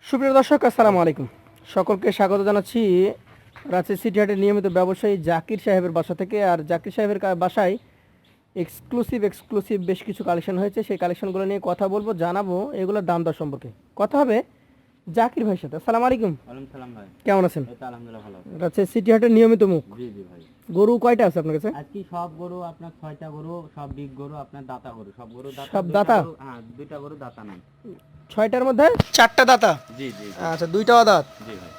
সুপ্রিয় দর্শক, আসসালামু আলাইকুম। সকলকে স্বাগত জানাচ্ছি রাজশাহী সিটি হাটের নিয়মিত ব্যবসায়ী জাকির সাহেবের বাসা থেকে। আর জাকির সাহেবের বাসায় এক্সক্লুসিভ বেশ কিছু কালেকশন হয়েছে। সেই কালেকশনগুলো নিয়ে কথা বলবো, জানাবো এগুলোর দাম দর সম্পর্কে। কথা হবে জাকির ভাইয়ের সাথে। আসসালামু আলাইকুম। ওয়ালাইকুম সালাম ভাই। কেমন আছেন? এই তো আলহামদুলিল্লাহ ভালো আছি। রাজশাহী সিটি হাটের নিয়মিত মুখ। জি জি ভাই। গরু কয়টা আছে আপনার কাছে? আজকে সব গরু আপনার 6টা গরু, সব বিগ গরু, আপনার দাতা গরু, সব গরু দাতা। সব দুইটা দাতা? গরু, হ্যাঁ দুইটা গরু দাতা নাই। 6টার মধ্যে 4টা দাতা? জি জি আচ্ছা, 2টাও দাঁত। জি ভাই।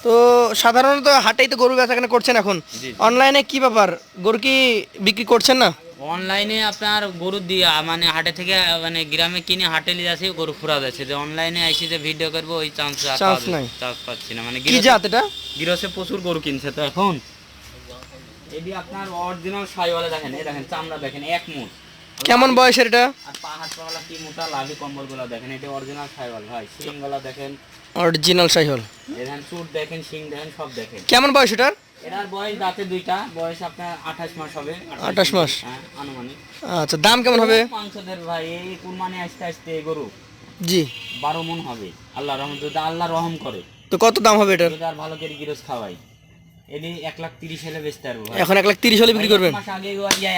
তো সাধারণত হাটেই তো গরু বেচাকেনা করছেন এখন, জি। অনলাইনে কি ব্যাপার, গরু কি বিক্রি করছেন না? অনলাইনে আপনার গরু দিয়া মানে হাটে থেকে মানে গ্রামে কিনে হাটে নিয়ে আসি গরু ফুরা যাচ্ছে, যে অনলাইনে আইসি যে ভিডিও করবো ওই চান্স নাই। চান্স পাচ্ছি না। মানে কি জাত এটা? গিরসে প্রচুর গরু কিনছে তো এখন। এটি আপনার অরিজিনাল সাইওয়ালা, দেখেন এই দেখেন চামড়া দেখেন এক মুঠ। কেমন বয়সের এটা? আর পাহাড় পাওয়ালা কি মোটা লাভি কম্বলগুলো দেখেন, এটা অরিজিনাল সাইওয়াল ভাই। শিংগুলা দেখেন, অরিজিনাল শাহিওয়াল। দেখেন চুট দেখেন, শিং দেখেন, সব দেখেন। কেমন বয়স এটার? এটার বয়স দাঁতে দুইটা, বয়স আপনার 28 মাস হবে। 28 মাস? হ্যাঁ আনুমানিক। আচ্ছা, দাম কেমন হবে? মাংস দেব ভাই, এই কুরবানি আসতে আসতে এই গরু জি 12 মণ হবে আল্লাহ রহম, যদি আল্লাহ রহম করে। তো কত দাম হবে এটার? যদি আর ভালো করে গিরস খাওয়াই, এটি 1,30,000 হলে বেচতে পারবো ভাই। এখন 1,30,000 হলে বিক্রি করবেন? এক মাস আগে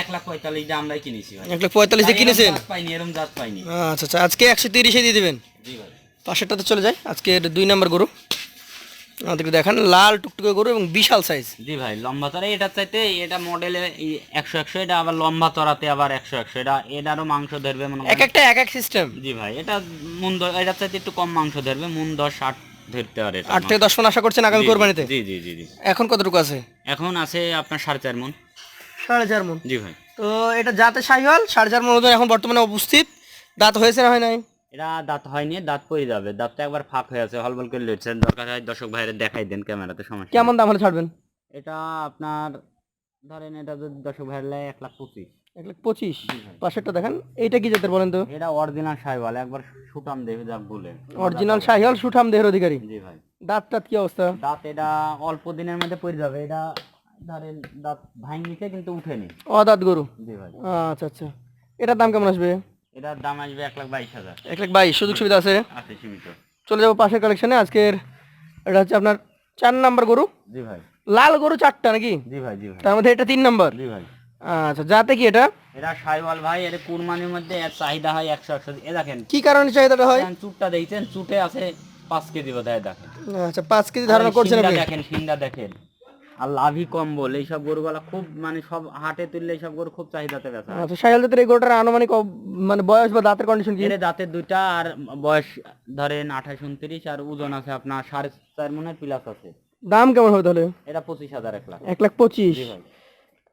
1,45,000 দিয়ে আমরাই কিনেছি ভাই। 1,45,000 দিয়ে কিনেছেন? জাত পাইনি, এরম জাত পাইনি। আচ্ছা আচ্ছা, আজকে 130 দিয়ে দিবেন? জি ভাই। পাশেরটাতে চলে যায়। আজকের 2 নম্বর গরু আমাদেরকে দেখান, লাল টুকটুকে গরু এবং বিশাল সাইজ। জি ভাই, লম্বা তরা এটা চাইতে এটা মডেলে 100, এটা আবার লম্বা তরাতে আবার 100, এটা এটারও মাংস ধরবে মনে এক একটা এক এক সিস্টেম। জি ভাই, এটা এটা চাইতে একটু কম মাংস ধরবে, 10-8 ধরতে পারে। 8 থেকে 10 মণ আশা করছেন আগামী কোরবানিতে? জি জি জি জি। এখন কতটুকু আছে? এখন আছে আপনার 4.5 মণ। 4.5 মণ? জি ভাই। তো এটা জাতে শাহিওয়াল, 4.5 মণ ওজন এখন বর্তমানে উপস্থিত। দাঁত হয়েছে না হয় নাই? এটা দাঁত হয়নি, দাঁত পড়ে যাবে, দাঁতটা একবার ফাঁক হয়ে আছে, হলবল করে লড়ছে। দরকার হয় দর্শক ভাইরে দেখাই দেন ক্যামেরাতে, সমস্যা কেমন দাম হলে ছাড়বেন? এটা আপনার ধরেন, এটা যদি দর্শক ভাইয়ের লাগে 1,25,000। 1,25,000? পাশেরটা দেখেন, এইটা কি জাতের বলেন তো? এটা অরিজিনাল সাইওয়াল, একবার সুটাম দেবে যা বলে। অরিজিনাল শাহিওয়াল, সুঠাম দেহের অধিকারী। জি ভাই। দাঁত টাত কি অবস্থা? দাঁত এটা অল্প দিনের মধ্যে পড়ে যাবে, এটা ধরেন দাঁত ভাঙিছে কিন্তু উঠেনি। অদাঁত গরু? জি ভাই। আচ্ছা আচ্ছা, এটার দাম কেমন আসবে? এটার দাম আসবে 1,22,000। 1,22,000? সুযোগ সুবিধা আছে? আছে সীমিত। চলে যাবো পাশের কালেকশনে। আজকের এটা হচ্ছে আপনার 4 নাম্বার গরু। জি ভাই। লাল গরু 4টা নাকি? জি ভাই। জি ভাই। তার মধ্যে এটা 3 নাম্বার? জি ভাই। আচ্ছা, যাতে কি এটা? এটা সাইওয়াল ভাই, এর কুরবানির মধ্যে এর চাহিদা হয় 100। এ দেখেন কি কারণে চাহিদাটা হয়? চুটটা দেখছেন, চুটে আছে 5 কেজি বোধহয়, দেখেন। আচ্ছা, 5 কেজি ধারণা করছেন আপনি? দেখেন শিংটা দেখেন, আর লাভি কম্বল, এইসব গরুগুলা খুব মানে সব হাটে তুললে এইসব গরু খুব চাহিদাতে বেচা হয়। আচ্ছা, শাহিওয়াল জাতের এই গরুটার আনুমানিক মানে বয়স বা দাঁতের কন্ডিশন কি? এর দাঁতের দুইটা, আর বয়স ধরেন 28-29, আর ওজন আছে আপনার 4.5 মণের প্লাস আছে। দাম কেমন হবে তাহলে? এটা 25,000, 1,00,000। 1,25,000? জি ভাই।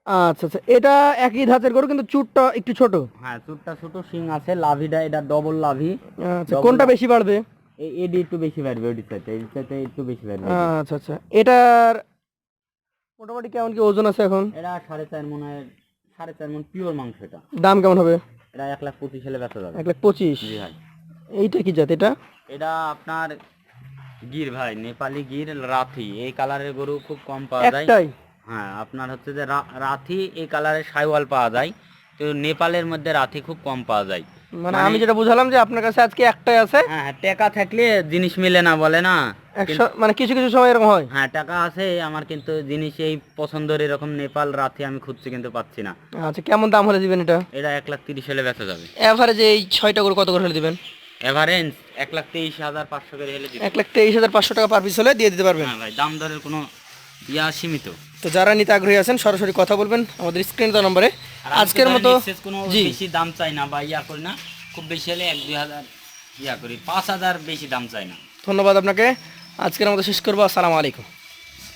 আচ্ছা আচ্ছা, এটা একই ধাঁচের গরু কিন্তু চুটটা একটু ছোট। হ্যাঁ, চুটটা ছোট, শিং আছে, লাভিটা এটা ডবল লাভি। আচ্ছা, কোনটা বেশি বাড়বে? এডি একটু বেশি বাড়বে, ওইটার চাইতে এর চাইতে একটু বেশি বাড়বে। আচ্ছা আচ্ছা, এটার মোটামুটি কেমন কি ওজন আছে এখন? এটা 4.5 মণের, 4.5 মণ পিওর মাংস। এটা দাম কেমন হবে? এটা 1,25,000 হলে বেচা যাবে। 1,25,000? জি ভাই। এইটা কি জাত এটা? এটা আপনার গির ভাই, নেপালি গির রাথি। এই কালারের গরু খুব কম পাওয়া যায়। একটাই? হ্যাঁ, আপনার হচ্ছে যে রাথি এই কালারের সাইওয়াল পাওয়া যায়, তো নেপালের মধ্যে রাথি খুব কম পাওয়া যায়। মানে আমি যেটা বুঝালাম যে আপনার কাছে আজকে একটাই আছে। হ্যাঁ, টাকা থাকলে জিনিস মিলে না বলে না, মানে কিছু কিছু সময় এরকম হয়। হ্যাঁ টাকা আছে আমার, কিন্তু জিনিস এই পছন্দের এরকম নেপাল রাথি আমি খুঁজছি কিন্তু পাচ্ছি না। আচ্ছা, কেমন দাম হলে দিবেন এটা? এটা 1,30,000 হলে বেচা যাবে। এভারেজ এই 6টা গরু কত করে হলে দিবেন? এভারেজ 1,23,500 করে হলে দিবে। 1,23,500 টাকা পার পিস হলে দিয়ে দিতে পারবেন? হ্যাঁ ভাই, দাম দরের কোনো সীমিত। তো যারা নিতে আগ্রহী আছেন সরাসরি কথা বলবেন আমাদের স্ক্রিনে দেওয়া নম্বরে। আজকের মতো কোনো জি, বেশি দাম চাই না বা করি না, খুব বেশি হলে 1-2 হাজার করি, 5,000 বেশি দাম চাই না। ধন্যবাদ আপনাকে। আজকের মতো শেষ করবো। আসসালামু আলাইকুম।